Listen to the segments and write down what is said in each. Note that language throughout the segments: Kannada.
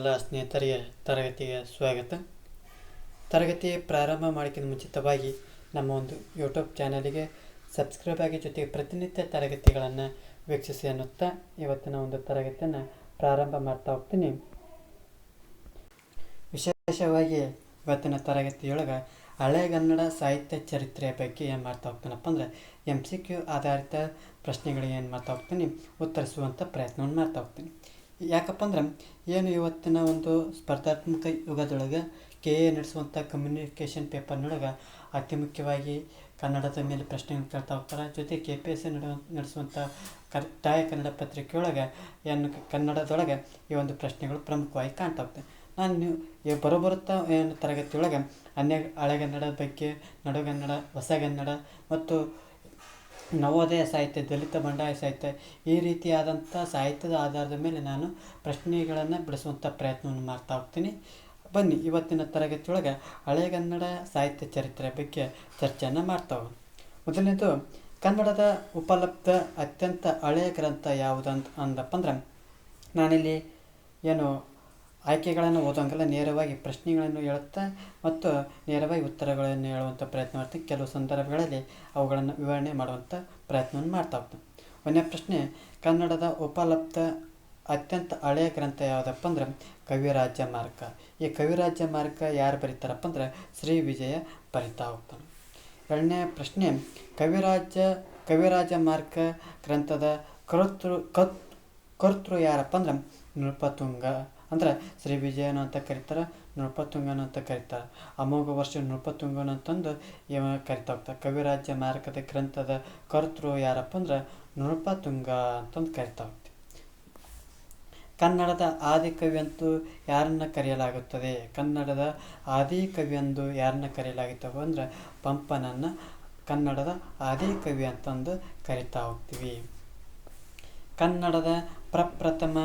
ಎಲ್ಲ ಸ್ನೇಹಿತರಿಗೆ ತರಗತಿಗೆ ಸ್ವಾಗತ. ತರಗತಿ ಪ್ರಾರಂಭ ಮಾಡೋಕ್ಕಿಂತ ಮುಂಚಿತವಾಗಿ ನಮ್ಮ ಒಂದು ಯೂಟ್ಯೂಬ್ ಚಾನಲಿಗೆ ಸಬ್ಸ್ಕ್ರೈಬ್ ಆಗಿ ಜೊತೆಗೆ ಪ್ರತಿನಿತ್ಯ ತರಗತಿಗಳನ್ನು ವೀಕ್ಷಿಸಿ ಅನ್ನುತ್ತಾ ಇವತ್ತಿನ ಒಂದು ತರಗತಿಯನ್ನು ಪ್ರಾರಂಭ ಮಾಡ್ತಾ ಹೋಗ್ತೀನಿ. ವಿಶೇಷವಾಗಿ ಇವತ್ತಿನ ತರಗತಿಯೊಳಗೆ ಹಳೆಗನ್ನಡ ಸಾಹಿತ್ಯ ಚರಿತ್ರೆಯ ಬಗ್ಗೆ ಏನು ಮಾಡ್ತಾ ಹೋಗ್ತಾನಪ್ಪ ಅಂದರೆ MCQ ಆಧಾರಿತ ಪ್ರಶ್ನೆಗಳಿಗೆ ಏನು ಮಾಡ್ತಾ ಹೋಗ್ತೀನಿ, ಉತ್ತರಿಸುವಂಥ ಪ್ರಯತ್ನವನ್ನು ಮಾಡ್ತಾ ಹೋಗ್ತೀನಿ. ಯಾಕಪ್ಪ ಅಂದ್ರೆ ಏನು ಇವತ್ತಿನ ಒಂದು ಸ್ಪರ್ಧಾತ್ಮಕ ಯುಗದೊಳಗೆ KA ನಡೆಸುವಂಥ ಕಮ್ಯುನಿಕೇಷನ್ ಪೇಪರ್ನೊಳಗೆ ಅತಿ ಮುಖ್ಯವಾಗಿ ಕನ್ನಡದ ಮೇಲೆ ಪ್ರಶ್ನೆಗಳನ್ನು ಕೇಳ್ತಾ ಹೋಗ್ತಾರೆ. ಜೊತೆ KPSC ನಡೆಸುವಂಥ ಕಡ್ಡಾಯ ಕನ್ನಡ ಪತ್ರಿಕೆಯೊಳಗೆ ಏನು ಕನ್ನಡದೊಳಗೆ ಈ ಒಂದು ಪ್ರಶ್ನೆಗಳು ಪ್ರಮುಖವಾಗಿ ಕಾಣ್ತಾ ಹೋಗ್ತವೆ. ನಾನು ಬರೋಬರುತ್ತಾ ಏನು ತರಗತಿಯೊಳಗೆ ಹಳೆಗನ್ನಡದ ಬಗ್ಗೆ, ನಡುಗನ್ನಡ, ಹೊಸಗನ್ನಡ ಮತ್ತು ನವೋದಯ ಸಾಹಿತ್ಯ, ದಲಿತ ಬಂಡಾಯ ಸಾಹಿತ್ಯ ಈ ರೀತಿಯಾದಂಥ ಸಾಹಿತ್ಯದ ಆಧಾರದ ಮೇಲೆ ನಾನು ಪ್ರಶ್ನೆಗಳನ್ನು ಬಿಡಿಸುವಂಥ ಪ್ರಯತ್ನವನ್ನು ಮಾಡ್ತಾ ಹೋಗ್ತೀನಿ. ಬನ್ನಿ ಇವತ್ತಿನ ತರಗತಿಯೊಳಗೆ ಹಳೆಗನ್ನಡ ಸಾಹಿತ್ಯ ಚರಿತ್ರೆ ಬಗ್ಗೆ ಚರ್ಚೆಯನ್ನು ಮಾಡ್ತಾ ಹೋಗೋಣ. ಮೊದಲನೇದು, ಕನ್ನಡದ ಉಪಲಬ್ಧ ಅತ್ಯಂತ ಹಳೆಯ ಗ್ರಂಥ ಯಾವುದು ಅಂದಪ್ಪ ಅಂದ್ರೆ ನಾನಿಲ್ಲಿ ಏನು ಆಯ್ಕೆಗಳನ್ನು ಓದೋಂಗಲ್ಲ, ನೇರವಾಗಿ ಪ್ರಶ್ನೆಗಳನ್ನು ಹೇಳುತ್ತಾ ಮತ್ತು ನೇರವಾಗಿ ಉತ್ತರಗಳನ್ನು ಹೇಳುವಂಥ ಪ್ರಯತ್ನ ಮಾಡ್ತೀನಿ. ಕೆಲವು ಸಂದರ್ಭಗಳಲ್ಲಿ ಅವುಗಳನ್ನು ವಿವರಣೆ ಮಾಡುವಂಥ ಪ್ರಯತ್ನವನ್ನು ಮಾಡ್ತಾ ಹೋಗ್ತೀನಿ. ಒಂದನೇ ಪ್ರಶ್ನೆ, ಕನ್ನಡದ ಉಪಲಬ್ಧ ಅತ್ಯಂತ ಹಳೆಯ ಗ್ರಂಥ ಯಾವುದಪ್ಪ ಅಂದ್ರೆ ಕವಿರಾಜ ಮಾರ್ಗ. ಈ ಕವಿರಾಜ ಮಾರ್ಗ ಯಾರು ಬರೀತಾರಪ್ಪ ಅಂದ್ರೆ ಶ್ರೀ ವಿಜಯ ಬರಿತಾ ಹೋಗ್ತಾನೆ. ಎರಡನೇ ಪ್ರಶ್ನೆ, ಕವಿರಾಜ ಮಾರ್ಗ ಗ್ರಂಥದ ಕರ್ತೃ ಯಾರಪ್ಪ ಅಂದ್ರೆ ನೃಪತುಂಗ. ಅಂದ್ರೆ ಶ್ರೀ ವಿಜಯನು ಅಂತ ಕರೀತಾರೆ, ನೃಪತುಂಗನು ಅಂತ ಕರೀತಾರೆ. ಅಮೋಘ ವರ್ಷ ನೃಪತುಂಗನು ಅಂತಂದು ಇವ ಕರಿತಾ ಹೋಗ್ತಾರೆ. ಕವಿರಾಜ ಮಾರ್ಗದ ಗ್ರಂಥದ ಕರ್ತೃ ಯಾರಪ್ಪ ಅಂದ್ರೆ ನೃಪತುಂಗ ಅಂತಂದು ಕರಿತಾ ಹೋಗ್ತೀವಿ. ಕನ್ನಡದ ಆದಿಕವಿ ಅಂತೂ ಯಾರನ್ನ ಕರೆಯಲಾಗುತ್ತದೆ? ಕನ್ನಡದ ಆದಿಕವಿ ಎಂದು ಯಾರನ್ನ ಕರೆಯಲಾಗುತ್ತವೆ ಅಂದ್ರೆ ಪಂಪನನ್ನು ಕನ್ನಡದ ಆದಿಕವಿ ಅಂತಂದು ಕರಿತಾ ಹೋಗ್ತೀವಿ. ಕನ್ನಡದ ಪ್ರಪ್ರಥಮ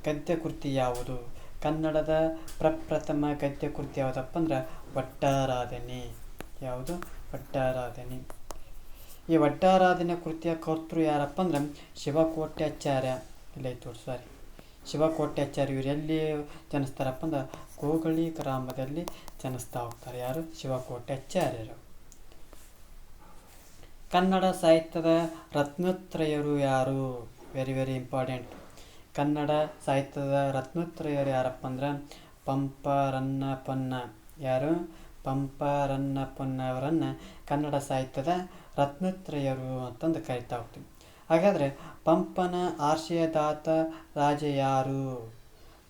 ಗದ್ಯಕೃತಿ ಯಾವುದು? ಕನ್ನಡದ ಪ್ರಪ್ರಥಮ ಗದ್ಯಕೃತಿ ಯಾವುದಪ್ಪ ಅಂದ್ರೆ ಒಡ್ಡಾರಾಧನೆ. ಯಾವುದು? ಒಡ್ಡಾರಾಧನೆ. ಈ ಒಡ್ಡಾರಾಧನೆ ಕೃತಿಯ ಕರ್ತೃ ಯಾರಪ್ಪ ಅಂದ್ರೆ ಶಿವಕೋಟ್ಯಾಚಾರ್ಯ. ಶಿವಕೋಟ್ಯಾಚಾರ್ಯ. ಇವರು ಎಲ್ಲಿ ಜನಿಸ್ತಾರಪ್ಪ ಅಂದ್ರೆ ಕೋಗಳಿ ಗ್ರಾಮದಲ್ಲಿ ಜನಿಸ್ತಾ ಹೋಗ್ತಾರೆ. ಯಾರು? ಶಿವಕೋಟ್ಯಾಚಾರ್ಯರು. ಕನ್ನಡ ಸಾಹಿತ್ಯದ ರತ್ನತ್ರಯರು ಯಾರು? Very very important. ಕನ್ನಡ ಸಾಹಿತ್ಯದ ರತ್ನತ್ರಯರು ಯಾರಪ್ಪ ಅಂದ್ರೆ ಪಂಪ, ರನ್ನ, ಪೊನ್ನ. ಯಾರು? ಪಂಪ, ರನ್ನ, ಪೊನ್ನ ಅವರನ್ನು ಕನ್ನಡ ಸಾಹಿತ್ಯದ ರತ್ನತ್ರಯರು ಅಂತಂದು ಕರಿತಾ ಹೋಗ್ತೀವಿ. ಹಾಗಾದರೆ ಪಂಪನ ಆಶ್ರಯದಾತ ರಾಜ ಯಾರು?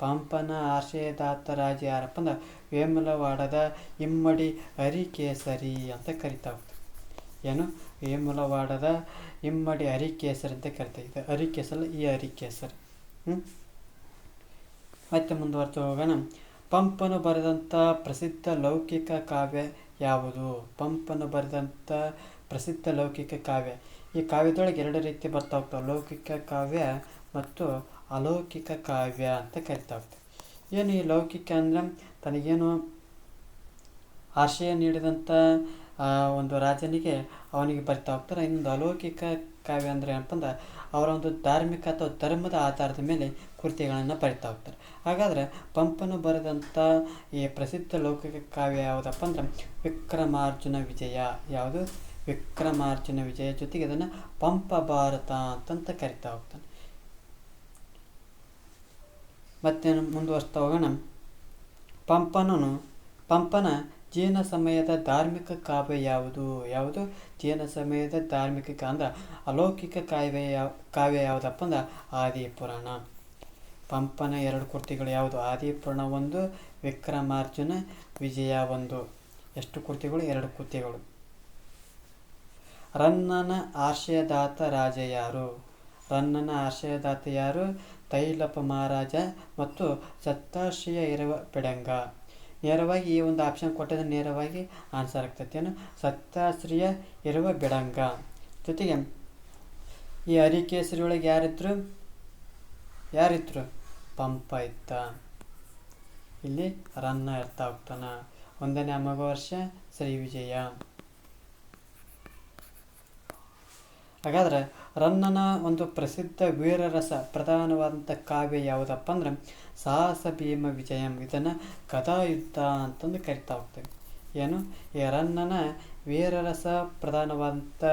ಪಂಪನ ಆಶ್ರಯದಾತ ರಾಜ ಯಾರಪ್ಪ ಅಂದ್ರೆ ವೇಮುಲವಾಡದ ಇಮ್ಮಡಿ ಹರಿಕೇಸರಿ ಅಂತ ಕರಿತಾ ಹೋಗ್ತೀವಿ. ಏನು? ವೇಮುಲವಾಡದ ಇಮ್ಮಡಿ ಹರಿಕೇಸರಿ ಅಂತ ಕರಿತೀವಿ. ಇದು ಹರಿಕೇಸರಿ, ಈ ಹರಿಕೇಸರಿ. ಮತ್ತೆ ಮುಂದುವರೆದು ಹೋಗೋಣ. ಪಂಪನು ಬರೆದಂಥ ಪ್ರಸಿದ್ಧ ಲೌಕಿಕ ಕಾವ್ಯ ಯಾವುದು? ಪಂಪನು ಬರೆದಂಥ ಪ್ರಸಿದ್ಧ ಲೌಕಿಕ ಕಾವ್ಯ. ಈ ಕಾವ್ಯದೊಳಗೆ ಎರಡು ರೀತಿ ಬರ್ತಾ ಹೋಗ್ತಾವೆ, ಲೌಕಿಕ ಕಾವ್ಯ ಮತ್ತು ಅಲೌಕಿಕ ಕಾವ್ಯ ಅಂತ ಕರಿತಾ ಹೋಗ್ತೇವೆ. ಏನು ಈ ಲೌಕಿಕ ಅಂದ್ರೆ ತನಗೇನು ಆಶ್ರಯ ನೀಡಿದಂಥ ಒಂದು ರಾಜನಿಗೆ ಅವನಿಗೆ ಬರಿತಾ ಹೋಗ್ತಾರೆ. ಇನ್ನೊಂದು ಅಲೌಕಿಕ ಕಾವ್ಯ ಅಂದರೆ ಏನಪ್ಪ ಅಂದ್ರೆ ಅವರ ಒಂದು ಧಾರ್ಮಿಕ ಅಥವಾ ಧರ್ಮದ ಆಧಾರದ ಮೇಲೆ ಕೃತಿಗಳನ್ನು ಬರಿತಾ ಹೋಗ್ತಾರೆ. ಹಾಗಾದರೆ ಪಂಪನು ಬರೆದಂಥ ಈ ಪ್ರಸಿದ್ಧ ಲೌಕಿಕ ಕಾವ್ಯ ಯಾವುದಪ್ಪ ಅಂದ್ರೆ ವಿಕ್ರಮಾರ್ಜುನ ವಿಜಯ. ಯಾವುದು? ವಿಕ್ರಮಾರ್ಜುನ ವಿಜಯ. ಜೊತೆಗೆ ಅದನ್ನು ಪಂಪ ಭಾರತ ಅಂತಂತ ಕರಿತಾ ಹೋಗ್ತಾನೆ. ಮತ್ತೆ ಮುಂದುವರಿಸ್ತಾ ಹೋಗೋಣ. ಪಂಪನ ಜೀವನ ಸಮಯದ ಧಾರ್ಮಿಕ ಕಾವ್ಯ ಯಾವುದು? ಯಾವುದು? ಜೀವನ ಸಮಯದ ಧಾರ್ಮಿಕ ಅಂದ್ರೆ ಅಲೌಕಿಕ ಕಾವ್ಯ ಯಾವುದಪ್ಪ ಅಂದ್ರೆ ಆದಿಪುರಾಣ. ಪಂಪನ ಎರಡು ಕೃತಿಗಳು ಯಾವುದು? ಆದಿಪುರಾಣ ಒಂದು, ವಿಕ್ರಮಾರ್ಜುನ ವಿಜಯ ಒಂದು. ಎಷ್ಟು ಕೃತಿಗಳು? ಎರಡು ಕೃತಿಗಳು. ರನ್ನನ ಆಶ್ರಯದಾತ ರಾಜ ಯಾರು? ರನ್ನನ ಆಶ್ರಯದಾತ ಯಾರು? ತೈಲಪ ಮಹಾರಾಜ ಮತ್ತು ಸತ್ತಾಶ್ರಯ ಇರುವ ಬೆಡಂಗ. ನೇರವಾಗಿ ಈ ಒಂದು ಆಪ್ಷನ್ ಕೊಟ್ಟಿದ್ರೆ ನೇರವಾಗಿ ಆನ್ಸರ್ ಆಗ್ತೈತಿ. ಏನು? ಸತ್ತಾಶ್ರಯ ಇರುವ ಬೆಡಂಗ. ಜೊತೆಗೆ ಈ ಹರಿಕೇಸರಿ ಒಳಗೆ ಯಾರಿದ್ರು? ಪಂಪ ಇದ್ದ. ಇಲ್ಲಿ ರನ್ನ ಇರ್ತಾ ಹೋಗ್ತಾನ. ಒಂದನೇ ಅಮೋಘ ವರ್ಷ ಶ್ರೀ ವಿಜಯ. ಹಾಗಾದ್ರೆ ರನ್ನನ ಒಂದು ಪ್ರಸಿದ್ಧ ವೀರರಸ ಪ್ರಧಾನವಾದಂಥ ಕಾವ್ಯ ಯಾವುದಪ್ಪ ಅಂದ್ರೆ ಸಾಹಸ ಭೀಮ ವಿಜಯಂ. ಇದನ್ನು ಗದಾಯುದ್ಧ ಅಂತಂದು ಕರಿತಾ ಹೋಗ್ತೇವೆ. ಏನು ಈ ರನ್ನನ ವೀರರಸ ಪ್ರಧಾನವಾದಂಥ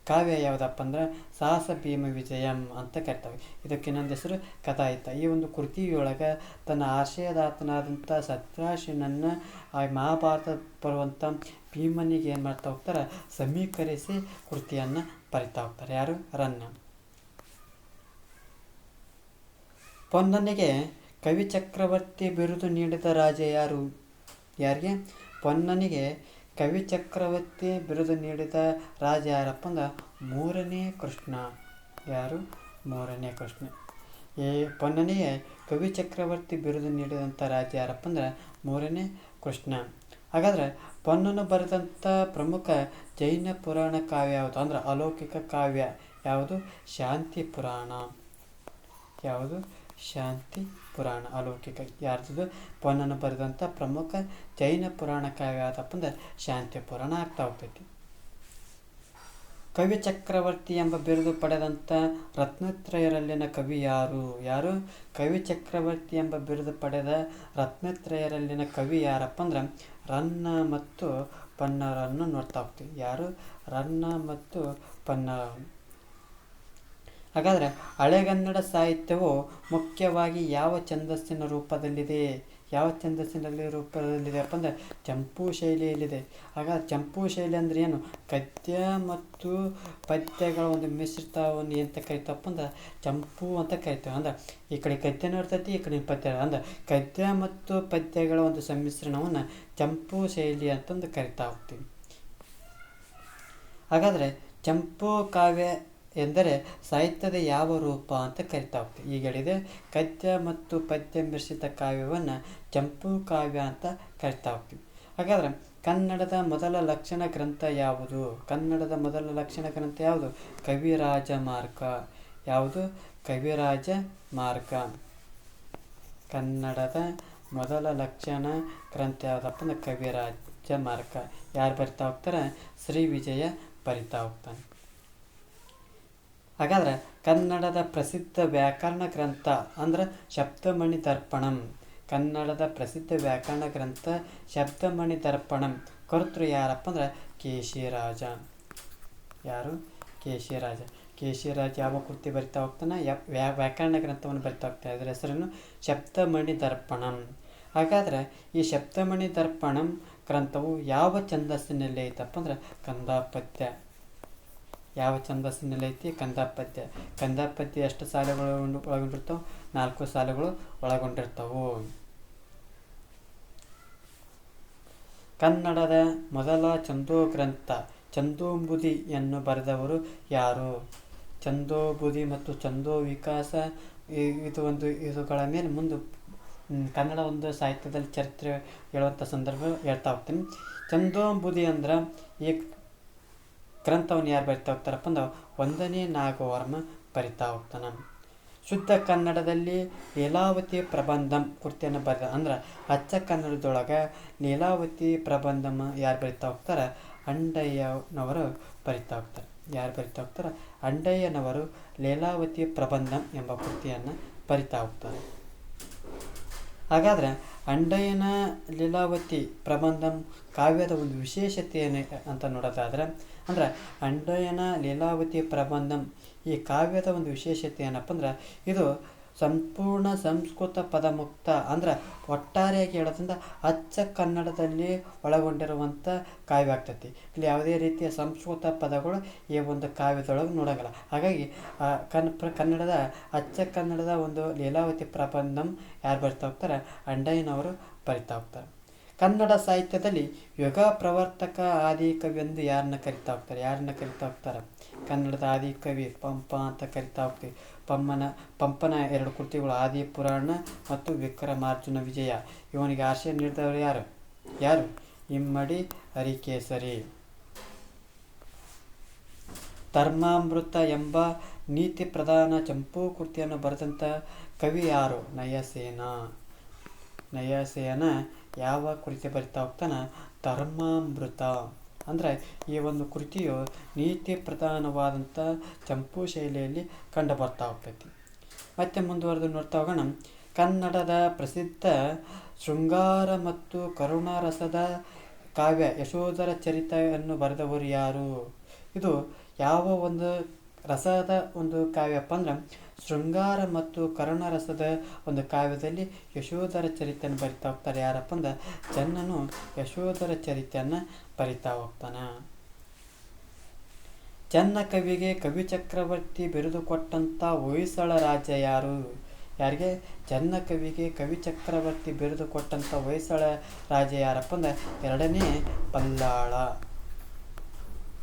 ಕಾವ್ಯ ಯಾವುದಪ್ಪ ಅಂದ್ರೆ ಸಾಹಸ ಭೀಮ ವಿಜಯಂ ಅಂತ ಕರಿತಾವೆ. ಇದಕ್ಕೆ ಇನ್ನೊಂದು ಹೆಸರು ಗದಾಯುದ್ಧ. ಈ ಒಂದು ಕೃತಿಯೊಳಗೆ ತನ್ನ ಆಶಯದಾತನಾದಂಥ ಸತ್ರಾಶಿನನ್ನು ಆ ಮಹಾಭಾರತ ಬರುವಂಥ ಭೀಮನಿಗೆ ಏನು ಮಾಡ್ತಾ ಹೋಗ್ತಾರೆ, ಸಮೀಕರಿಸಿ ಕೃತಿಯನ್ನು ಬರಿತಾ ಹೋಗ್ತಾರೆ. ಯಾರು? ರನ್ನ. ಪೊನ್ನನಿಗೆ ಕವಿ ಚಕ್ರವರ್ತಿ ಬಿರುದು ನೀಡಿದ ರಾಜ ಯಾರು? ಯಾರಿಗೆ? ಪೊನ್ನನಿಗೆ ಕವಿ ಚಕ್ರವರ್ತಿ ಬಿರುದು ನೀಡಿದ ರಾಜ ಯಾರಪ್ಪ ಅಂದ್ರೆ ಮೂರನೇ ಕೃಷ್ಣ. ಯಾರು? ಮೂರನೇ ಕೃಷ್ಣ. ಈ ಪೊನ್ನನಿಗೆ ಕವಿ ಚಕ್ರವರ್ತಿ ಬಿರುದು ನೀಡಿದಂಥ ರಾಜ ಯಾರಪ್ಪ ಅಂದ್ರೆ ಮೂರನೇ ಕೃಷ್ಣ. ಹಾಗಾದ್ರೆ ಪೊನ್ನನು ಬರೆದಂಥ ಪ್ರಮುಖ ಜೈನ ಪುರಾಣ ಕಾವ್ಯ ಯಾವುದು ಅಂದ್ರೆ ಅಲೌಕಿಕ ಕಾವ್ಯ ಯಾವುದು? ಶಾಂತಿ ಪುರಾಣ. ಯಾವುದು? ಶಾಂತಿ ಪುರಾಣ. ಅಲೌಕಿಕ ಯಾರ್ದು? ಪೊನ್ನನು ಬರೆದಂಥ ಪ್ರಮುಖ ಜೈನ ಪುರಾಣ ಕಾವ್ಯ ಯಾವುದಪ್ಪ ಅಂದ್ರೆ ಶಾಂತಿ ಪುರಾಣ ಆಗ್ತಾ ಹೋಗ್ತೈತಿ. ಕವಿ ಚಕ್ರವರ್ತಿ ಎಂಬ ಬಿರುದು ಪಡೆದಂಥ ರತ್ನತ್ರಯರಲ್ಲಿನ ಕವಿ ಯಾರು? ಯಾರು? ಕವಿ ಚಕ್ರವರ್ತಿ ಎಂಬ ಬಿರುದು ಪಡೆದ ರತ್ನತ್ರಯರಲ್ಲಿನ ಕವಿ ಯಾರಪ್ಪ ಅಂದ್ರೆ ರನ್ನ ಮತ್ತು ಪನ್ನರನ್ನು ನೋಡ್ತಾ ಹೋಗ್ತೀವಿ. ಯಾರು? ರನ್ನ ಮತ್ತು ಪನ್ನರ. ಹಾಗಾದರೆ ಹಳೆಗನ್ನಡ ಸಾಹಿತ್ಯವು ಮುಖ್ಯವಾಗಿ ಯಾವ ಛಂದಸ್ಸಿನ ರೂಪದಲ್ಲಿದೆ? ಯಾವ ಛಂದಸ್ಸಿನಲ್ಲಿ ರೂಪದಲ್ಲಿದೆ ಅಪ್ಪ ಅಂದರೆ ಚಂಪೂ ಶೈಲಿಯಲ್ಲಿದೆ. ಹಾಗಾದ್ರೆ ಚಂಪೂ ಶೈಲಿ ಅಂದರೆ ಏನು? ಗದ್ಯ ಮತ್ತು ಪದ್ಯಗಳ ಒಂದು ಮಿಶ್ರಿತವನ್ನು ಎಂತ ಕರಿತಪ್ಪ ಅಂದ್ರೆ ಚಂಪೂ ಅಂತ ಕರಿತೇವೆ. ಅಂದ್ರೆ ಈ ಕಡೆ ಗದ್ಯನೂ ಇರ್ತೈತಿ, ಈ ಕಡೆ ಪದ್ಯ. ಅಂದ್ರೆ ಗದ್ಯ ಮತ್ತು ಪದ್ಯಗಳ ಒಂದು ಸಮ್ಮಿಶ್ರಣವನ್ನು ಚಂಪೂ ಶೈಲಿ ಅಂತಂದು ಕರಿತಾ ಹೋಗ್ತೀವಿ. ಹಾಗಾದರೆ ಚಂಪೂ ಕಾವ್ಯ ಎಂದರೆ ಸಾಹಿತ್ಯದ ಯಾವ ರೂಪ ಅಂತ ಕರಿತಾ ಹೋಗ್ತೀವಿ. ಈಗ ಹೇಳಿದೆ ಗದ್ಯ ಮತ್ತು ಪದ್ಯ ಮಿಶ್ರಿತ ಕಾವ್ಯವನ್ನು ಚಂಪೂ ಕಾವ್ಯ ಅಂತ ಕರಿತಾ ಹೋಗ್ತೀವಿ. ಹಾಗಾದ್ರೆ ಕನ್ನಡದ ಮೊದಲ ಲಕ್ಷಣ ಗ್ರಂಥ ಯಾವುದು? ಕನ್ನಡದ ಮೊದಲ ಲಕ್ಷಣ ಗ್ರಂಥ ಯಾವುದು? ಕವಿರಾಜ ಮಾರ್ಗ. ಯಾವುದು? ಕವಿರಾಜ ಮಾರ್ಗ. ಕನ್ನಡದ ಮೊದಲ ಲಕ್ಷಣ ಗ್ರಂಥ ಯಾವುದಪ್ಪ ಅಂದ್ರೆ ಕವಿರಾಜ ಮಾರ್ಗ. ಯಾರು ಬರಿತಾ ಹೋಗ್ತಾರೆ? ಶ್ರೀ ವಿಜಯ ಬರಿತಾ ಹೋಗ್ತಾನೆ. ಹಾಗಾದ್ರೆ ಕನ್ನಡದ ಪ್ರಸಿದ್ಧ ವ್ಯಾಕರಣ ಗ್ರಂಥ ಅಂದ್ರೆ ಶಬ್ದಮಣಿ ದರ್ಪಣಂ. ಕನ್ನಡದ ಪ್ರಸಿದ್ಧ ವ್ಯಾಕರಣ ಗ್ರಂಥ ಶಬ್ದಮಣಿ ದರ್ಪಣಂ. ಕರ್ತೃ ಯಾರಪ್ಪ ಅಂದ್ರೆ ಕೇಶಿರಾಜ. ಯಾರು? ಕೇಶಿರಾಜ. ಕೇಶಿರಾಜ ಯಾವ ಕೃತಿ ಬರಿತಾ ಹೋಗ್ತಾನೆ? ವ್ಯಾಕರಣ ಗ್ರಂಥವನ್ನು ಬರಿತಾ ಹೋಗ್ತಾನೆ. ಅದರ ಹೆಸರನ್ನು ಶಬ್ದಮಣಿ ದರ್ಪಣಂ. ಹಾಗಾದರೆ ಈ ಶಬ್ದಮಣಿ ದರ್ಪಣಂ ಗ್ರಂಥವು ಯಾವ ಛಂದಸ್ಸಿನಲ್ಲಿ ಐತಪ್ಪ ಅಂದ್ರೆ ಕಂದಾಪದ್ಯ. ಯಾವ ಛಂದಸ್ಸಿನಲ್ಲಿ ಐತಿ? ಕಂದಾಪದ್ಯ. ಕಂದಾಪದ್ಯ ಎಷ್ಟು ಸಾಲುಗಳು ಒಳಗೊಂಡಿರ್ತಾವೆ? 4 ಸಾಲುಗಳು ಒಳಗೊಂಡಿರ್ತಾವು. ಕನ್ನಡದ ಮೊದಲ ಛಂದೋ ಗ್ರಂಥ ಛಂದೋಂಬುದಿಯನ್ನು ಬರೆದವರು ಯಾರು? ಛಂದೋಂಬುದಿ ಮತ್ತು ಛಂದೋ ವಿಕಾಸ ಇವುಗಳ ಮೇಲೆ ಮುಂದೆ ಕನ್ನಡ ಒಂದು ಸಾಹಿತ್ಯದಲ್ಲಿ ಚರಿತ್ರೆ ಹೇಳುವಂಥ ಸಂದರ್ಭ ಹೇಳ್ತಾ ಹೋಗ್ತೀನಿ. ಛಂದೋಂಬುದಿ ಅಂದ್ರೆ ಈ ಗ್ರಂಥವನ್ನು ಯಾರು ಬರಿತಾ ಹೋಗ್ತಾರಪ್ಪ ಅಂದ್ರೆ 1ನೇ ನಾಗವರ್ಮ ಬರಿತಾ ಹೋಗ್ತಾನೆ. ಶುದ್ಧ ಕನ್ನಡದಲ್ಲಿ ಲೀಲಾವತಿ ಪ್ರಬಂಧಂ ಕೃತಿಯನ್ನು ಬರೆದ ಅಂದ್ರೆ ಅಚ್ಚ ಕನ್ನಡದೊಳಗೆ ಲೀಲಾವತಿ ಪ್ರಬಂಧಂ ಯಾರು ಬರಿತಾ ಹೋಗ್ತಾರೆ? ಅಂಡಯ್ಯನವರು ಬರಿತಾ ಹೋಗ್ತಾರೆ. ಯಾರು ಬರಿತಾ ಹೋಗ್ತಾರೆ? ಅಂಡಯ್ಯನವರು ಲೀಲಾವತಿ ಪ್ರಬಂಧಂ ಎಂಬ ಕೃತಿಯನ್ನು ಬರಿತಾ ಹೋಗ್ತಾರೆ. ಹಾಗಾದರೆ ಅಂಡಯ್ಯನ ಲೀಲಾವತಿ ಪ್ರಬಂಧಂ ಕಾವ್ಯದ ಒಂದು ವಿಶೇಷತೆ ಏನು ಅಂತ ನೋಡೋದಾದ್ರೆ ಅಂದ್ರೆ ಅಂಡಯ್ಯನ ಲೀಲಾವತಿ ಪ್ರಬಂಧಂ ಈ ಕಾವ್ಯದ ಒಂದು ವಿಶೇಷತೆ ಏನಪ್ಪ ಅಂದ್ರೆ ಇದು ಸಂಪೂರ್ಣ ಸಂಸ್ಕೃತ ಪದಮುಕ್ತ ಅಂದ್ರೆ ಒಟ್ಟಾರೆಯಾಗಿ ಹೇಳೋದ್ರಿಂದ ಅಚ್ಚ ಕನ್ನಡದಲ್ಲಿ ಒಳಗೊಂಡಿರುವಂಥ ಕಾವ್ಯ ಆಗ್ತೈತಿ. ಇಲ್ಲಿ ಯಾವುದೇ ರೀತಿಯ ಸಂಸ್ಕೃತ ಪದಗಳು ಈ ಒಂದು ಕಾವ್ಯದೊಳಗೆ ನೋಡೋಂಗಿಲ್ಲ. ಹಾಗಾಗಿ ಕನ್ನಡದ ಅಚ್ಚ ಕನ್ನಡದ ಒಂದು ಲೀಲಾವತಿ ಪ್ರಬಂಧಂ ಯಾರು ಬರಿತಾ ಹೋಗ್ತಾರೆ? ಅಂಡಯ್ಯನವರು ಬರಿತಾ ಹೋಗ್ತಾರೆ. ಕನ್ನಡ ಸಾಹಿತ್ಯದಲ್ಲಿ ಯುಗ ಪ್ರವರ್ತಕ ಆದಿಕವಿ ಎಂದು ಯಾರನ್ನ ಕರಿತಾ ಹೋಗ್ತಾರೆ? ಯಾರನ್ನ ಕರಿತಾ ಹೋಗ್ತಾರೆ? ಕನ್ನಡದ ಆದಿಕವಿ ಪಂಪ ಅಂತ ಕರಿತಾ ಹೋಗ್ತೀವಿ. ಪಂಪನ 2 ಕೃತಿಗಳು ಆದಿ ಪುರಾಣ ಮತ್ತು ವಿಕ್ರಮಾರ್ಜುನ ವಿಜಯ. ಇವನಿಗೆ ಆಶ್ರಯ ನೀಡಿದವರು ಯಾರು? ಯಾರು? ಇಮ್ಮಡಿ ಹರಿಕೇಸರಿ. ಧರ್ಮಾಮೃತ ಎಂಬ ನೀತಿ ಪ್ರಧಾನ ಚಂಪೂ ಕೃತಿಯನ್ನು ಬರೆದಂಥ ಕವಿ ಯಾರು? ನಯಸೇನ. ನಯಸೇನ ಯಾವ ಕೃತಿ ಬರಿತಾ ಹೋಗ್ತಾನೆ? ಧರ್ಮಾಮೃತ. ಅಂದರೆ ಈ ಒಂದು ಕೃತಿಯು ನೀತಿ ಪ್ರಧಾನವಾದಂಥ ಚಂಪು ಶೈಲಿಯಲ್ಲಿ ಕಂಡು ಬರ್ತಾ ಹೋಗ್ತೈತಿ. ಮತ್ತೆ ಮುಂದುವರೆದು ನೋಡ್ತಾ ಹೋಗೋಣ. ಕನ್ನಡದ ಪ್ರಸಿದ್ಧ ಶೃಂಗಾರ ಮತ್ತು ಕರುಣಾರಸದ ಕಾವ್ಯ ಯಶೋಧರ ಚರಿತೆಯನ್ನು ಬರೆದವರು ಯಾರು? ಇದು ಯಾವ ಒಂದು ರಸದ ಒಂದು ಕಾವ್ಯಪ್ಪ ಅಂದ್ರೆ ಶೃಂಗಾರ ಮತ್ತು ಕರುಣರಸದ ಒಂದು ಕಾವ್ಯದಲ್ಲಿ ಯಶೋಧರ ಚರಿತೆಯನ್ನು ಬರಿತಾ ಹೋಗ್ತಾರೆ. ಯಾರಪ್ಪ ಅಂದ್ರೆ ಚೆನ್ನನು ಯಶೋಧರ ಚರಿತೆಯನ್ನು ಬರಿತಾ ಹೋಗ್ತಾನೆ. ಚೆನ್ನ ಕವಿಗೆ ಕವಿ ಚಕ್ರವರ್ತಿ ಬಿರುದು ಕೊಟ್ಟಂಥ ಹೊಯ್ಸಳ ರಾಜ ಯಾರು? ಯಾರಿಗೆ? ಚೆನ್ನ ಕವಿಗೆ ಕವಿ ಚಕ್ರವರ್ತಿ ಬಿರುದು ಕೊಟ್ಟಂಥ ಹೊಯ್ಸಳ ರಾಜ ಯಾರಪ್ಪ ಅಂದ್ರೆ ಎರಡನೇ ಬಲ್ಲಾಳ.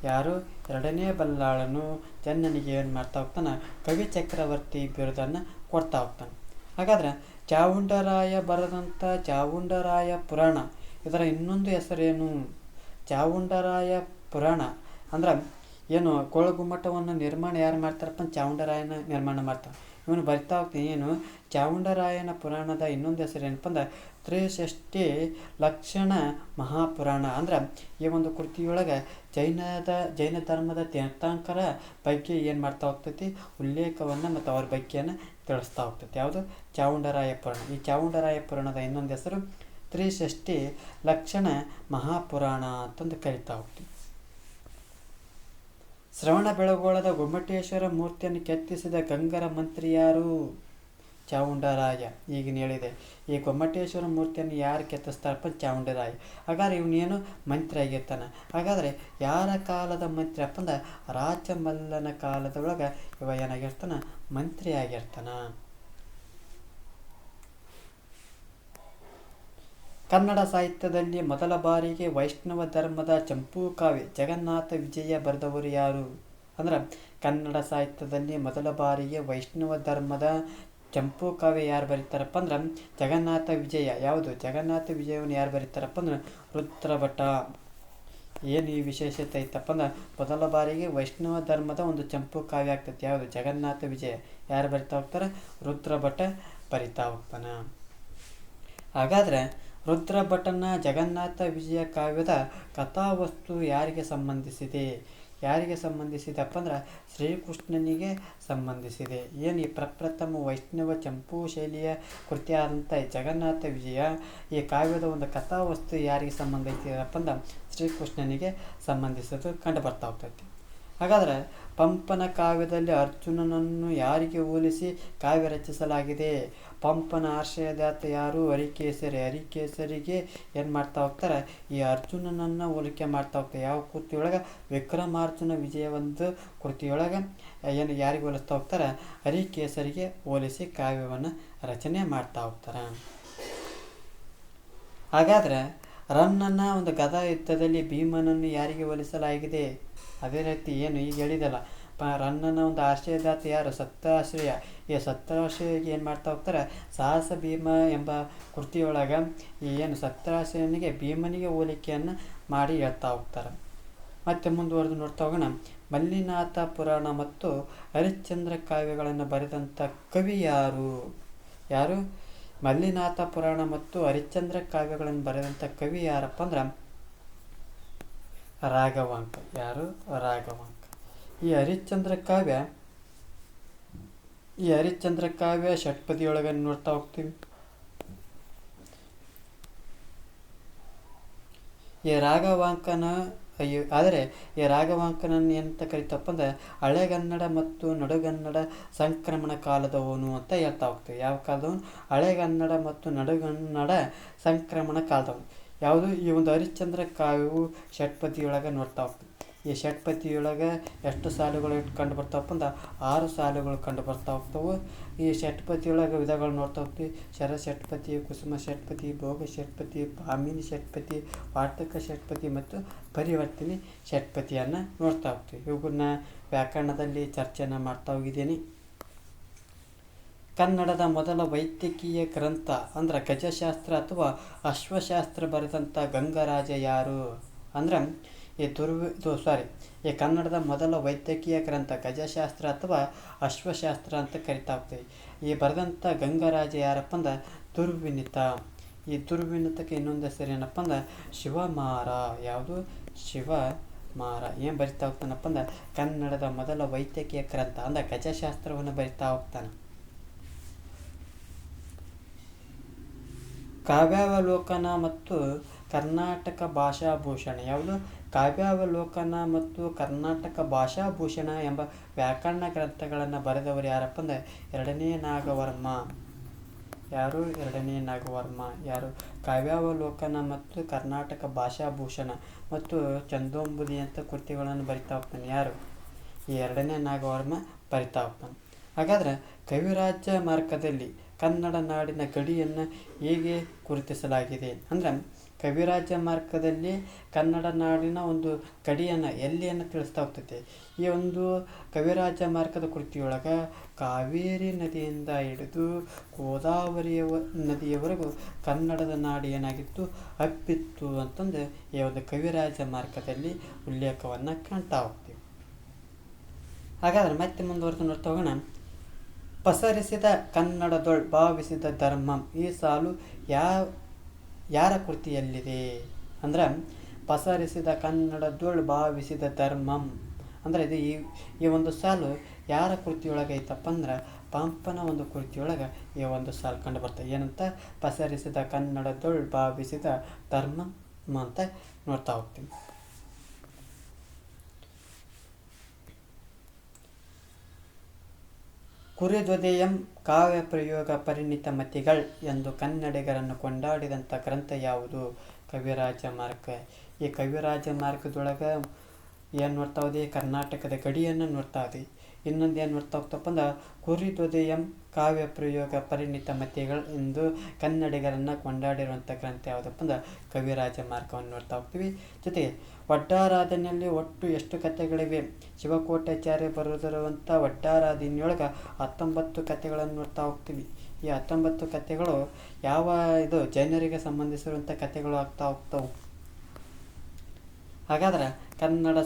ಯಾರು? ಎರಡನೇ ಬಲ್ಲಾಳನು ಚೆನ್ನನಿಗೆ ಏನು ಮಾಡ್ತಾ ಹೋಗ್ತಾನೆ? ಕವಿ ಚಕ್ರವರ್ತಿ ಬಿರುದನ್ನು ಕೊಡ್ತಾ ಹೋಗ್ತಾನೆ. ಹಾಗಾದ್ರೆ ಚಾವುಂಡರಾಯ ಬರೆದಂಥ ಚಾವುಂಡರಾಯ ಪುರಾಣ, ಇದರ ಇನ್ನೊಂದು ಹೆಸರೇನು? ಚಾವುಂಡರಾಯ ಪುರಾಣ ಅಂದ್ರೆ ಏನು ಗೋಳಗುಮ್ಮಟವನ್ನು ನಿರ್ಮಾಣ ಯಾರು ಮಾಡ್ತಾರಪ್ಪ? ಚಾವುಂಡರಾಯನ ನಿರ್ಮಾಣ ಮಾಡ್ತಾನೆ. ಇವನು ಬರಿತಾ ಹೋಗ್ತೀನಿ. ಏನು ಚಾವುಂಡರಾಯನ ಪುರಾಣದ ಇನ್ನೊಂದು ಹೆಸರು ಏನಪ್ಪ ಅಂದ್ರೆ ತ್ರಿಷಷ್ಟಿ ಲಕ್ಷಣ ಮಹಾಪುರಾಣ. ಅಂದ್ರೆ ಈ ಒಂದು ಕೃತಿಯೊಳಗೆ ಜೈನ ಧರ್ಮದ ತೀರ್ಥಂಕರ ಬಗ್ಗೆ ಏನು ಮಾಡ್ತಾ ಹೋಗ್ತೈತಿ? ಉಲ್ಲೇಖವನ್ನು ಮತ್ತು ಅವ್ರ ಬಗ್ಗೆಯನ್ನು ತಿಳಿಸ್ತಾ ಹೋಗ್ತೈತಿ. ಯಾವುದು? ಚಾವುಂಡರಾಯ ಪುರಾಣ. ಈ ಚಾವುಂಡರಾಯ ಪುರಾಣದ ಇನ್ನೊಂದು ಹೆಸರು ತ್ರಿಷಷ್ಟಿ ಲಕ್ಷಣ ಮಹಾಪುರಾಣ ಅಂತಂದು ಕರಿತಾ ಹೋಗ್ತೀವಿ. ಶ್ರವಣ ಬೆಳಗೊಳದ ಗೊಮ್ಮಟೇಶ್ವರ ಮೂರ್ತಿಯನ್ನು ಕೆತ್ತಿಸಿದ ಗಂಗರ ಮಂತ್ರಿ ಯಾರು? ಚಾವುಂಡರಾಯ. ಈಗಿನ ಹೇಳಿದೆ. ಈ ಗೊಮ್ಮಟೇಶ್ವರ ಮೂರ್ತಿಯನ್ನು ಯಾರು ಕೆತ್ತಿಸ್ತಾರಪ್ಪ? ಚಾವುಂಡರಾಯ. ಹಾಗಾದ್ರೆ ಇವನೇನು ಮಂತ್ರಿ ಆಗಿರ್ತಾನೆ. ಹಾಗಾದರೆ ಯಾರ ಕಾಲದ ಮಂತ್ರಿ ಅಪ್ಪ ಅಂದ್ರೆ ರಾಜಮಲ್ಲನ ಕಾಲದೊಳಗೆ ಇವ ಏನಾಗಿರ್ತಾನ? ಮಂತ್ರಿ ಆಗಿರ್ತಾನ. ಕನ್ನಡ ಸಾಹಿತ್ಯದಲ್ಲಿ ಮೊದಲ ಬಾರಿಗೆ ವೈಷ್ಣವ ಧರ್ಮದ ಚಂಪೂ ಕಾವ್ಯ ಜಗನ್ನಾಥ ವಿಜಯ ಬರೆದವರು ಯಾರು? ಅಂದ್ರೆ ಕನ್ನಡ ಸಾಹಿತ್ಯದಲ್ಲಿ ಮೊದಲ ಬಾರಿಗೆ ವೈಷ್ಣವ ಧರ್ಮದ ಚಂಪೂ ಕಾವ್ಯ ಯಾರು ಬರೀತಾರಪ್ಪ ಅಂದ್ರೆ ಜಗನ್ನಾಥ ವಿಜಯ. ಯಾವುದು? ಜಗನ್ನಾಥ ವಿಜಯವನ್ನು ಯಾರು ಬರೀತಾರಪ್ಪ ಅಂದ್ರೆ ರುದ್ರಭಟ. ಏನು ಈ ವಿಶೇಷತೆ ಐತಪ್ಪ ಅಂದ್ರೆ ಮೊದಲ ಬಾರಿಗೆ ವೈಷ್ಣವ ಧರ್ಮದ ಒಂದು ಚಂಪೂ ಕಾವ್ಯ ಆಗ್ತೈತಿ. ಯಾವುದು? ಜಗನ್ನಾಥ ವಿಜಯ. ಯಾರು ಬರಿತಾ ಹೋಗ್ತಾರೆ? ರುದ್ರಭಟ ಬರಿತಾ ಹೋಗ್ತಾನ. ಹಾಗಾದ್ರೆ ರುದ್ರಭಟನ ಜಗನ್ನಾಥ ವಿಜಯ ಕಾವ್ಯದ ಕಥಾವಸ್ತು ಯಾರಿಗೆ ಸಂಬಂಧಿಸಿದೆ? ಯಾರಿಗೆ ಸಂಬಂಧಿಸಿದಪ್ಪ ಅಂದ್ರೆ ಶ್ರೀಕೃಷ್ಣನಿಗೆ ಸಂಬಂಧಿಸಿದೆ. ಏನು ಈ ಪ್ರಪ್ರಥಮ ವೈಷ್ಣವ ಚಂಪೂ ಶೈಲಿಯ ಕೃತಿಯಾದಂಥ ಜಗನ್ನಾಥ ವಿಜಯ ಈ ಕಾವ್ಯದ ಒಂದು ಕಥಾವಸ್ತು ಯಾರಿಗೆ ಸಂಬಂಧಿಸಿದಪ್ಪ ಅಂದ್ರೆ ಶ್ರೀಕೃಷ್ಣನಿಗೆ ಸಂಬಂಧಿಸೋದು ಕಂಡು ಬರ್ತಾ ಹೋಗ್ತೈತಿ. ಹಾಗಾದರೆ ಪಂಪನ ಕಾವ್ಯದಲ್ಲಿ ಅರ್ಜುನನನ್ನು ಯಾರಿಗೆ ಹೋಲಿಸಿ ಕಾವ್ಯ ರಚಿಸಲಾಗಿದೆ? ಪಂಪನ ಆಶ್ರಯದಾತ ಯಾರು? ಹರಿಕೇಸರಿ. ಹರಿಕೇಸರಿಗೆ ಏನು ಮಾಡ್ತಾ ಹೋಗ್ತಾರೆ? ಈ ಅರ್ಜುನನನ್ನು ಹೋಲಿಕೆ ಮಾಡ್ತಾ ಹೋಗ್ತಾರೆ. ಯಾವ ಕೃತಿಯೊಳಗೆ? ವಿಕ್ರಮಾರ್ಜುನ ವಿಜಯ ಒಂದು ಕೃತಿಯೊಳಗೆ ಏನು ಯಾರಿಗೆ ಹೋಲಿಸ್ತಾ ಹೋಗ್ತಾರೆ? ಹರಿಕೇಸರಿಗೆ ಹೋಲಿಸಿ ಕಾವ್ಯವನ್ನು ರಚನೆ ಮಾಡ್ತಾ ಹೋಗ್ತಾರೆ. ಹಾಗಾದರೆ ರನ್ನನ ಒಂದು ಗದಾ ಯುದ್ಧದಲ್ಲಿ ಭೀಮನನ್ನು ಯಾರಿಗೆ ಹೋಲಿಸಲಾಗಿದೆ? ಅದೇ ರೀತಿ ಏನು ಈಗ ಹೇಳಿದಲ್ಲ ರನ್ನನ ಒಂದು ಆಶ್ರಯದಾತ ಯಾರು? ಸಪ್ತಾಶ್ರಯ. ಈ ಸಪ್ತಾಶ್ರಯಿಗೆ ಏನು ಮಾಡ್ತಾ ಹೋಗ್ತಾರೆ? ಸಾಹಸ ಭೀಮ ಎಂಬ ಕೃತಿಯೊಳಗೆ ಈ ಏನು ಸಪ್ತಾಶ್ರಯನಿಗೆ ಭೀಮನಿಗೆ ಹೋಲಿಕೆಯನ್ನು ಮಾಡಿ ಹೇಳ್ತಾ ಹೋಗ್ತಾರೆ. ಮತ್ತೆ ಮುಂದುವರೆದು ನೋಡ್ತಾ ಹೋಗೋಣ. ಮಲ್ಲಿನಾಥ ಪುರಾಣ ಮತ್ತು ಹರಿಶ್ಚಂದ್ರ ಕಾವ್ಯಗಳನ್ನು ಬರೆದಂಥ ಕವಿ ಯಾರು? ಯಾರು? ಮಲ್ಲಿನಾಥ ಪುರಾಣ ಮತ್ತು ಹರಿಶ್ಚಂದ್ರ ಕಾವ್ಯಗಳನ್ನು ಬರೆದಂಥ ಕವಿ ಯಾರಪ್ಪ ಅಂದ್ರೆ ರಾಘವಾಂಕ. ಯಾರು? ರಾಘವಾಂಕ. ಈ ಹರಿಶ್ಚಂದ್ರ ಕಾವ್ಯ ಷಟ್ಪದಿಯೊಳಗೆ ನೋಡ್ತಾ ಹೋಗ್ತೀವಿ. ಈ ರಾಘವಾಂಕನ ಆದರೆ ಈ ರಾಘವಾಂಕನನ್ನು ಎಂತ ಕರಿತಪ್ಪ ಅಂದ್ರೆ ಹಳೆಗನ್ನಡ ಮತ್ತು ನಡುಗನ್ನಡ ಸಂಕ್ರಮಣ ಕಾಲದವನು ಅಂತ ಹೇಳ್ತಾ ಹೋಗ್ತೀವಿ. ಯಾವ ಕಾಲದವನು? ಹಳೆಗನ್ನಡ ಮತ್ತು ನಡುಗನ್ನಡ ಸಂಕ್ರಮಣ ಕಾಲದವನು. ಯಾವುದು? ಈ ಒಂದು ಹರಿಶ್ಚಂದ್ರ ಕಾವ್ಯವು ಷಟ್ಪದಿಯೊಳಗೆ ನೋಡ್ತಾ ಹೋಗ್ತೀವಿ. ಈ ಷಟ್ಪದಿಯೊಳಗೆ ಎಷ್ಟು ಸಾಲುಗಳು ಕಂಡು ಬರ್ತಾವಪ್ಪ ಅಂದ್ರೆ 6 ಸಾಲುಗಳು ಕಂಡು ಬರ್ತಾ ಹೋಗ್ತವೆ. ಈ ಷಟ್ಪದಿಯೊಳಗೆ ವಿಧಗಳು ನೋಡ್ತಾ ಹೋಗ್ತೀವಿ. ಶರ ಷಟ್ಪದಿ, ಕುಸುಮ ಷಟ್ಪದಿ, ಭೋಗ ಷಟ್ಪದಿ, ಭಾಮಿನಿ ಷಟ್ಪದಿ, ವಾರ್ತಕ ಷಟ್ಪದಿ ಮತ್ತು ಪರಿವರ್ತಿನಿ ಷಟ್ಪದಿಯನ್ನು ನೋಡ್ತಾ ಹೋಗ್ತೀವಿ. ಇವುಗಳನ್ನ ವ್ಯಾಕರಣದಲ್ಲಿ ಚರ್ಚೆಯನ್ನು ಮಾಡ್ತಾ ಹೋಗಿದ್ದೀನಿ. ಕನ್ನಡದ ಮೊದಲ ವೈದ್ಯಕೀಯ ಗ್ರಂಥ ಅಂದ್ರೆ ಗಜಶಾಸ್ತ್ರ ಅಥವಾ ಅಶ್ವಶಾಸ್ತ್ರ ಬರೆದಂಥ ಗಂಗರಾಜ ಯಾರು? ಅಂದ್ರೆ ಈ ಕನ್ನಡದ ಮೊದಲ ವೈದ್ಯಕೀಯ ಗ್ರಂಥ ಗಜಶಾಸ್ತ್ರ ಅಥವಾ ಅಶ್ವಶಾಸ್ತ್ರ ಅಂತ ಕರಿತಾ ಹೋಗ್ತೀವಿ. ಈ ಬರೆದಂಥ ಗಂಗರಾಜ ಯಾರಪ್ಪ ಅಂದ್ರೆ ದುರ್ವಿನಿತ. ಈ ದುರ್ವಿನತಕ್ಕೆ ಇನ್ನೊಂದು ಹೆಸರು ಏನಪ್ಪ ಅಂದ್ರೆ ಶಿವಮಾರ. ಯಾವುದು? ಶಿವಮಾರ. ಏನು ಬರಿತಾ ಹೋಗ್ತಾನಪ್ಪ ಅಂದ್ರೆ ಕನ್ನಡದ ಮೊದಲ ವೈದ್ಯಕೀಯ ಗ್ರಂಥ ಅಂದ್ರೆ ಗಜಶಾಸ್ತ್ರವನ್ನು ಬರಿತಾ ಹೋಗ್ತಾನೆ. ಕಾವ್ಯಾವಲೋಕನ ಮತ್ತು ಕರ್ನಾಟಕ ಭಾಷಾಭೂಷಣ. ಯಾವುದು? ಕಾವ್ಯಾವಲೋಕನ ಮತ್ತು ಕರ್ನಾಟಕ ಭಾಷಾಭೂಷಣ ಎಂಬ ವ್ಯಾಕರಣ ಗ್ರಂಥಗಳನ್ನು ಬರೆದವರು ಯಾರಪ್ಪ ಅಂದರೆ ಎರಡನೇ ನಾಗವರ್ಮ. ಯಾರು? ಎರಡನೇ ನಾಗವರ್ಮ. ಯಾರು? ಕಾವ್ಯಾವಲೋಕನ ಮತ್ತು ಕರ್ನಾಟಕ ಭಾಷಾಭೂಷಣ ಮತ್ತು ಚಂದೋಂಬುದಿ ಅಂತ ಕೃತಿಗಳನ್ನು ಬರಿತಾ ಹೋಗ್ತಾನೆ. ಯಾರು? ಈ ಎರಡನೇ ನಾಗವರ್ಮ ಬರಿತಾ ಹೋಗ್ತಾನೆ. ಹಾಗಾದ್ರೆ ಕವಿರಾಜ ಮಾರ್ಗದಲ್ಲಿ ಕನ್ನಡ ನಾಡಿನ ಗಡಿಯನ್ನು ಹೇಗೆ ಗುರುತಿಸಲಾಗಿದೆ ಅಂದ್ರೆ ಕವಿರಾಜ ಮಾರ್ಗದಲ್ಲಿ ಕನ್ನಡ ನಾಡಿನ ಒಂದು ಗಡಿಯನ್ನು ಎಲ್ಲಿಯನ್ನು ತಿಳಿಸ್ತಾ ಹೋಗ್ತೈತೆ. ಈ ಒಂದು ಕವಿರಾಜ ಮಾರ್ಗದ ಕೃತಿಯೊಳಗೆ ಕಾವೇರಿ ನದಿಯಿಂದ ಹಿಡಿದು ಗೋದಾವರಿಯ ನದಿಯವರೆಗೂ ಕನ್ನಡದ ನಾಡು ಏನಾಗಿತ್ತು? ಹಬ್ಬಿತ್ತು ಅಂತಂದು ಈ ಒಂದು ಕವಿರಾಜ ಮಾರ್ಗದಲ್ಲಿ ಉಲ್ಲೇಖವನ್ನು ಕಾಣ್ತಾ ಹೋಗ್ತೀವಿ. ಹಾಗಾದ್ರೆ ಮತ್ತೆ ಮುಂದುವರೆದು ನೋಡ್ತಾ ಹೋಗೋಣ. ಪಸರಿಸಿದ ಕನ್ನಡದೊಳ್ ಭಾವಿಸಿದ ಧರ್ಮಂ. ಈ ಸಾಲು ಯಾರ ಕೃತಿಯಲ್ಲಿದೆ ಅಂದ್ರೆ ಪಸರಿಸಿದ ಕನ್ನಡದೊಳ್ ಭಾವಿಸಿದ ಧರ್ಮಂ ಅಂದ್ರೆ ಇದು ಈ ಒಂದು ಸಾಲು ಯಾರ ಕೃತಿಯೊಳಗೆ ಐತಪ್ಪ ಅಂದ್ರೆ ಪಂಪನ ಒಂದು ಕೃತಿಯೊಳಗೆ ಈ ಒಂದು ಸಾಲು ಕಂಡು ಬರ್ತದೆ. ಏನಂತ? ಪಸರಿಸಿದ ಕನ್ನಡದೊಳ್ ಭಾವಿಸಿದ ಧರ್ಮಂ ಅಂತ ನೋಡ್ತಾ ಹೋಗ್ತೀವಿ. ಕುರಿಧ್ವಜೆಯಂ ಕಾವ್ಯ ಪ್ರಯೋಗ ಪರಿಣಿತ ಮತಿಗಳ್ ಎಂದು ಕನ್ನಡಿಗರನ್ನು ಕೊಂಡಾಡಿದಂಥ ಗ್ರಂಥ ಯಾವುದು? ಕವಿರಾಜ ಮಾರ್ಗ. ಈ ಕವಿರಾಜ ಮಾರ್ಗದೊಳಗೆ ಏನು ನೋಡ್ತಾ ಹೋದಿ? ಕರ್ನಾಟಕದ ಗಡಿಯನ್ನು ನೋಡ್ತಾ ಹೋದಿ. ಇನ್ನೊಂದು ಏನು ನೋಡ್ತಾ ಹೋಗ್ತಪ್ಪ ಅಂದ್ರೆ ಕುರಿಧ್ವಜೆಯಂ ಕಾವ್ಯ ಪ್ರಯೋಗ ಪರಿಣಿತ ಮತಿಗಳು ಎಂದು ಕನ್ನಡಿಗರನ್ನು ಕೊಂಡಾಡಿರುವಂಥ ಗ್ರಂಥ ಯಾವುದಪ್ಪ ಅಂದ್ರೆ ಕವಿರಾಜ ಮಾರ್ಗವನ್ನು ನೋಡ್ತಾ ಹೋಗ್ತೀವಿ. ಜೊತೆಗೆ ಒಡ್ಡಾರಾಧನೆಯಲ್ಲಿ ಒಟ್ಟು ಎಷ್ಟು ಕಥೆಗಳಿವೆ? ಶಿವಕೋಟ್ಯಾಚಾರ್ಯ ಬರೆದಿರುವಂಥ ಒಡ್ಡಾರಾಧನೆಯೊಳಗೆ 19 ಕಥೆಗಳನ್ನು ನೋಡ್ತಾ ಹೋಗ್ತೀವಿ. ಈ 19 ಕಥೆಗಳು ಯಾವ ಇದು ಜೈನರಿಗೆ ಸಂಬಂಧಿಸಿರುವಂಥ ಕಥೆಗಳು ಆಗ್ತಾ ಹೋಗ್ತಾವೆ. ಹಾಗಾದ್ರೆ ಕನ್ನಡ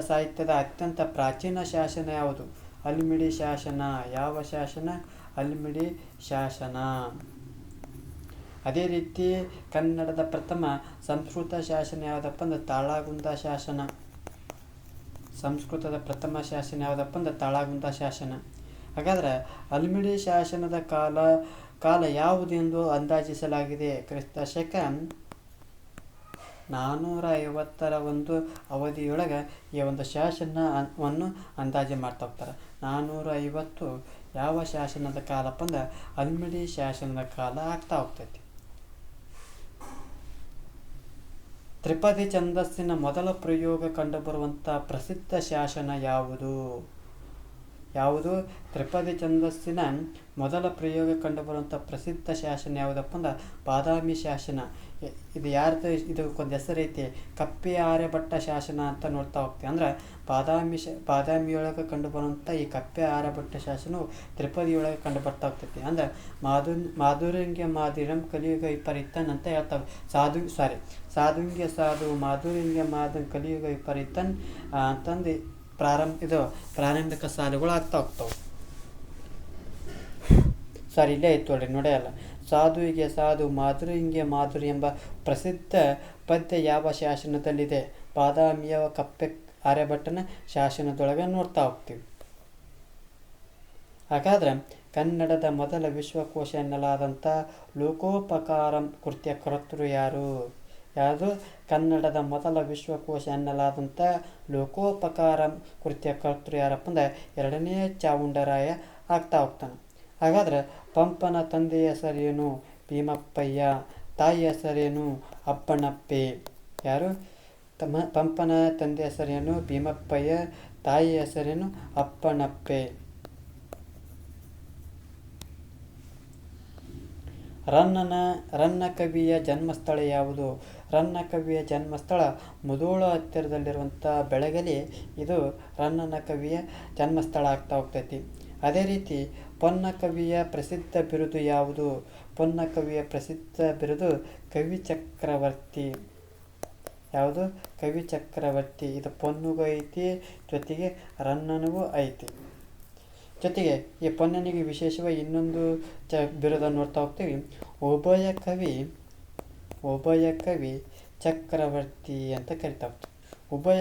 ಸಾಹಿತ್ಯದ ಅತ್ಯಂತ ಪ್ರಾಚೀನ ಶಾಸನ ಯಾವುದು? ಹಲ್ಮಿಡಿ ಶಾಸನ. ಯಾವ ಶಾಸನ? ಹಲ್ಮಿಡಿ ಶಾಸನ. ಅದೇ ರೀತಿ ಕನ್ನಡದ ಪ್ರಥಮ ಸಂಸ್ಕೃತ ಶಾಸನ ಯಾವುದಪ್ಪ ಅಂದ್ರೆ ತಾಳಗುಂದ ಶಾಸನ. ಸಂಸ್ಕೃತದ ಪ್ರಥಮ ಶಾಸನ ಯಾವುದಪ್ಪ ಅಂದ್ರೆ ತಾಳಗುಂದ ಶಾಸನ. ಹಾಗಾದ್ರೆ ಹಲ್ಮಿಡಿ ಶಾಸನದ ಕಾಲ ಯಾವುದೆಂದು ಅಂದಾಜಿಸಲಾಗಿದೆ? ಕ್ರಿಸ್ತ ಶಕ 450ರ ಒಂದು ಅವಧಿಯೊಳಗೆ ಈ ಒಂದು ಶಾಸನವನ್ನು ಅಂದಾಜು ಮಾಡ್ತಾ ಹೋಗ್ತಾರೆ. 450 ಯಾವ ಶಾಸನದ ಕಾಲಪ್ಪ ಅಂದ್ರೆ ಹಲ್ಮಿಡಿ ಶಾಸನದ ಕಾಲ ಆಗ್ತಾ ಹೋಗ್ತೈತಿ. ತ್ರಿಪದಿ ಛಂದಸ್ಸಿನ ಮೊದಲ ಪ್ರಯೋಗ ಕಂಡುಬರುವಂಥ ಪ್ರಸಿದ್ಧ ಶಾಸನ ಯಾವುದು? ತ್ರಿಪದಿ ಛಂದಸ್ಸಿನ ಮೊದಲ ಪ್ರಯೋಗ ಕಂಡುಬರುವಂಥ ಪ್ರಸಿದ್ಧ ಶಾಸನ ಯಾವುದಪ್ಪ ಅಂದ್ರೆ ಬಾದಾಮಿ ಶಾಸನ. ಇದು ಯಾರ್ದು? ಇದಕ್ಕೊಂದು ಹೆಸರೈತಿ, ಕಪ್ಪೆ ಆರ್ಯಭಟ್ಟ ಶಾಸನ ಅಂತ ನೋಡ್ತಾ ಹೋಗ್ತೀವಿ. ಅಂದ್ರೆ ಬಾದಾಮಿಯೊಳಗೆ ಕಂಡುಬರುವಂಥ ಈ ಕಪ್ಪೆ ಆರ್ಯಭಟ್ಟ ಶಾಸನವು ತ್ರಿಪದಿಯೊಳಗೆ ಕಂಡು ಬರ್ತಾ ಹೋಗ್ತೈತಿ. ಅಂದ್ರೆ ಮಾಧುರ್ಯಂಗೆ ಮಾಧುರ್ಯಂ ಕಲಿಯುಗ ವಿಪರೀತನ್ ಅಂತ ಹೇಳ್ತಾವೆ. ಸಾಧುಂಗೆ ಸಾಧು ಮಾಧುರ್ಯಂಗೆ ಮಾಧುರ್ಯ ಕಲಿಯುಗ ವಿಪರೀತನ್ ಅಂತಂದು ಪ್ರಾರಂಭಿಕ ಸಾಲುಗಳು ಆಗ್ತಾ ಹೋಗ್ತಾವೆ. ಇಲ್ಲೇ ಐತೆ ನೋಡೇ ಅಲ್ಲ. ಸಾಧುವಿಗೆ ಸಾಧು ಮಾಧುರ್ಯಂಗೆ ಮಾಧುರ್ಯ ಎಂಬ ಪ್ರಸಿದ್ಧ ಪದ್ಯ ಯಾವ ಶಾಸನದಲ್ಲಿದೆ? ಬಾದಾಮಿಯ ಕಪ್ಪೆ ಆರ್ಯಭಟ್ಟನ ಶಾಸನದೊಳಗೆ ನೋಡ್ತಾ ಹೋಗ್ತೀವಿ. ಹಾಗಾದ್ರೆ ಕನ್ನಡದ ಮೊದಲ ವಿಶ್ವಕೋಶ ಎನ್ನಲಾದಂಥ ಲೋಕೋಪಕಾರಂ ಕೃತಿಯ ಕರ್ತೃ ಯಾರು? ಯಾವುದು? ಕನ್ನಡದ ಮೊದಲ ವಿಶ್ವಕೋಶ ಎನ್ನಲಾದಂಥ ಲೋಕೋಪಕಾರಂ ಕೃತಿಯ ಕರ್ತೃ ಯಾರಪ್ಪ ಅಂದ್ರೆ ಎರಡನೇ ಚಾವುಂಡರಾಯ ಆಗ್ತಾ ಹೋಗ್ತಾನೆ. ಹಾಗಾದ್ರೆ ಪಂಪನ ತಂದೆಯ ಹೆಸರೇನು? ಭೀಮಪ್ಪಯ್ಯ. ತಾಯಿಯ ಹೆಸರೇನು? ಅಪ್ಪಣ್ಣಪ್ಪೆ. ಯಾರು? ಪಂಪನ ತಂದೆಯ ಹೆಸರೇನು? ಭೀಮಪ್ಪಯ್ಯ. ತಾಯಿಯ ಹೆಸರೇನು? ಅಪ್ಪಣ್ಣಪ್ಪೆ. ರನ್ನ ಕವಿಯ ಜನ್ಮಸ್ಥಳ ಯಾವುದು? ರನ್ನ ಕವಿಯ ಜನ್ಮಸ್ಥಳ ಮುಧೋಳ ಹತ್ತಿರದಲ್ಲಿರುವಂಥ ಬೆಳಗಲಿ. ಇದು ರನ್ನನ ಕವಿಯ ಜನ್ಮಸ್ಥಳ ಆಗ್ತಾ ಹೋಗ್ತೈತಿ. ಅದೇ ರೀತಿ ಪೊನ್ನ ಕವಿಯ ಪ್ರಸಿದ್ಧ ಬಿರುದು ಯಾವುದು? ಪೊನ್ನ ಕವಿಯ ಪ್ರಸಿದ್ಧ ಬಿರುದು ಕವಿ ಚಕ್ರವರ್ತಿ. ಯಾವುದು? ಕವಿ ಚಕ್ರವರ್ತಿ. ಇದು ಪೊನ್ನುಗೂ ಐತಿ, ಜೊತೆಗೆ ರನ್ನನಿಗೂ ಐತಿ. ಜೊತೆಗೆ ಈ ಪೊನ್ನನಿಗೆ ವಿಶೇಷವಾಗಿ ಇನ್ನೊಂದು ಬಿರುದ ನೋಡ್ತಾ ಹೋಗ್ತೀವಿ. ಉಭಯ ಕವಿ ಚಕ್ರವರ್ತಿ ಅಂತ ಕರಿತಾ ಹೋಗ್ತೀವಿ. ಉಭಯ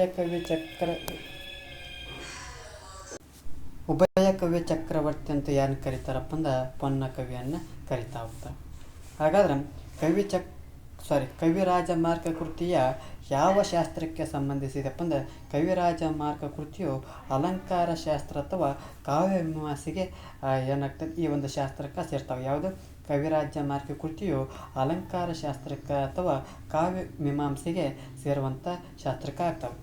ಕವಿ ಚಕ್ರವರ್ತಿ ಅಂತ ಯಾರನ್ನ ಕರೀತಾರಪ್ಪ ಅಂದ್ರೆ ಪೊನ್ನ ಕವಿಯನ್ನು ಕರಿತಾ ಹೋಗ್ತಾರೆ. ಹಾಗಾದ್ರೆ ಕವಿರಾಜಮಾರ್ಗ ಕೃತಿಯ ಯಾವ ಶಾಸ್ತ್ರಕ್ಕೆ ಸಂಬಂಧಿಸಿದಪ್ಪ ಅಂದ್ರೆ ಕವಿರಾಜಮಾರ್ಗ ಕೃತಿಯು ಅಲಂಕಾರ ಶಾಸ್ತ್ರ ಅಥವಾ ಕಾವ್ಯ ಮೀಮಾಂಸೆಗೆ ಏನಾಗ್ತದೆ ಈ ಒಂದು ಶಾಸ್ತ್ರಕ್ಕೆ ಸೇರ್ತಾವೆ. ಯಾವುದು? ಕವಿರಾಜಮಾರ್ಗ ಕೃತಿಯು ಅಲಂಕಾರ ಶಾಸ್ತ್ರಕ್ಕೆ ಅಥವಾ ಕಾವ್ಯ ಮೀಮಾಂಸೆಗೆ ಸೇರುವಂಥ ಶಾಸ್ತ್ರಕ್ಕೆ ಆಗ್ತವೆ.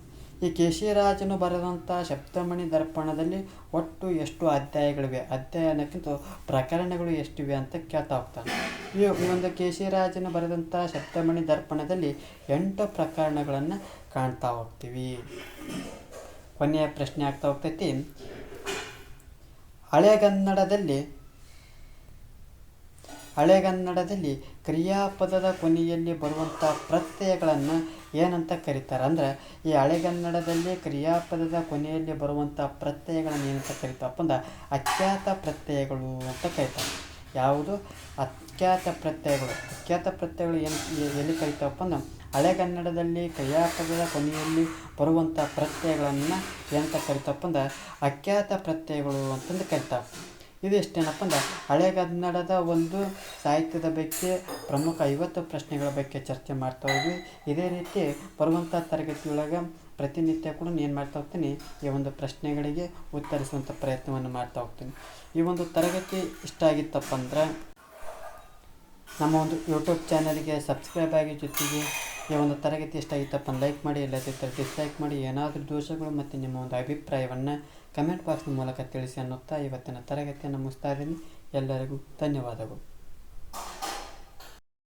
ಈ ಕೇಶಿರಾಜನು ಬರೆದಂಥ ಸಪ್ತಮಣಿ ದರ್ಪಣದಲ್ಲಿ ಒಟ್ಟು ಎಷ್ಟು ಅಧ್ಯಾಯಗಳಿವೆ? ಅಧ್ಯಾಯ ಅನ್ನೋಕ್ಕಿಂತ ಪ್ರಕರಣಗಳು ಎಷ್ಟಿವೆ ಅಂತ ಕೇಳ್ತಾ ಹೋಗ್ತಾನೆ. ಈ ಒಂದು ಕೇಶಿರಾಜನು ಬರೆದಂಥ ಸಪ್ತಮಣಿ ದರ್ಪಣದಲ್ಲಿ 8 ಪ್ರಕರಣಗಳನ್ನು ಕಾಣ್ತಾ ಹೋಗ್ತೀವಿ. ಕೊನೆಯ ಪ್ರಶ್ನೆ ಆಗ್ತಾ ಹೋಗ್ತೈತಿ. ಹಳೆಗನ್ನಡದಲ್ಲಿ ಕ್ರಿಯಾಪದದ ಕೊನೆಯಲ್ಲಿ ಬರುವಂಥ ಪ್ರತ್ಯಯಗಳನ್ನು ಏನಂತ ಕರೀತಾರೆ? ಅಂದರೆ ಈ ಹಳೆಗನ್ನಡದಲ್ಲಿ ಕ್ರಿಯಾಪದದ ಕೊನೆಯಲ್ಲಿ ಬರುವಂಥ ಪ್ರತ್ಯಯಗಳನ್ನು ಏನಂತ ಕರಿತಾವಪ್ಪ ಅಂದ್ರೆ ಅಖ್ಯಾತ ಪ್ರತ್ಯಯಗಳು ಅಂತ ಕರೀತಾರೆ. ಯಾವುದು? ಅಖ್ಯಾತ ಪ್ರತ್ಯಯಗಳು ಎಲ್ಲಿ ಕರಿತಾವಪ್ಪ ಅಂದ್ರೆ ಹಳೆಗನ್ನಡದಲ್ಲಿ ಕ್ರಿಯಾಪದದ ಕೊನೆಯಲ್ಲಿ ಬರುವಂಥ ಪ್ರತ್ಯಯಗಳನ್ನು ಏನಂತ ಕರಿತಾವಪ್ಪ ಅಂದ್ರೆ ಅಖ್ಯಾತ ಪ್ರತ್ಯಯಗಳು ಅಂತಂದು ಕರಿತಾವೆ. ಇದಿಷ್ಟೇನಪ್ಪ ಅಂದ್ರೆ ಹಳೆಗನ್ನಡದ ಒಂದು ಸಾಹಿತ್ಯದ ಬಗ್ಗೆ ಪ್ರಮುಖ 50 ಪ್ರಶ್ನೆಗಳ ಬಗ್ಗೆ ಚರ್ಚೆ ಮಾಡ್ತಾ ಹೋದ್ವಿ. ಇದೇ ರೀತಿ ಬರುವಂಥ ತರಗತಿಯೊಳಗೆ ಪ್ರತಿನಿತ್ಯ ಕೂಡ ಏನು ಮಾಡ್ತಾ ಹೋಗ್ತೀನಿ, ಈ ಒಂದು ಪ್ರಶ್ನೆಗಳಿಗೆ ಉತ್ತರಿಸುವಂಥ ಪ್ರಯತ್ನವನ್ನು ಮಾಡ್ತಾ ಹೋಗ್ತೀನಿ. ಈ ಒಂದು ತರಗತಿ ಇಷ್ಟ ಆಗಿತ್ತಪ್ಪ ಅಂದ್ರೆ ನಮ್ಮ ಒಂದು ಯೂಟ್ಯೂಬ್ ಚಾನಲ್ಗೆ ಸಬ್ಸ್ಕ್ರೈಬ್ ಆಗಿ, ಜೊತೆಗೆ ಈ ಒಂದು ತರಗತಿ ಇಷ್ಟ ಆಗಿತ್ತಪ್ಪ ಲೈಕ್ ಮಾಡಿ, ಇಲ್ಲದಿದ್ದರೆ ಡಿಸ್ಲೈಕ್ ಮಾಡಿ. ಏನಾದರೂ ದೋಷಗಳು ಮತ್ತು ನಿಮ್ಮ ಒಂದು ಅಭಿಪ್ರಾಯವನ್ನು ಕಮೆಂಟ್ ಬಾಕ್ಸ್ನ ಮೂಲಕ ತಿಳಿಸಿ ಅನ್ನುತ್ತಾ ಇವತ್ತಿನ ತರಗತಿಯನ್ನು ಮುಗಿಸ್ತಾ ಇದ್ದೀನಿ. ಎಲ್ಲರಿಗೂ ಧನ್ಯವಾದಗಳು.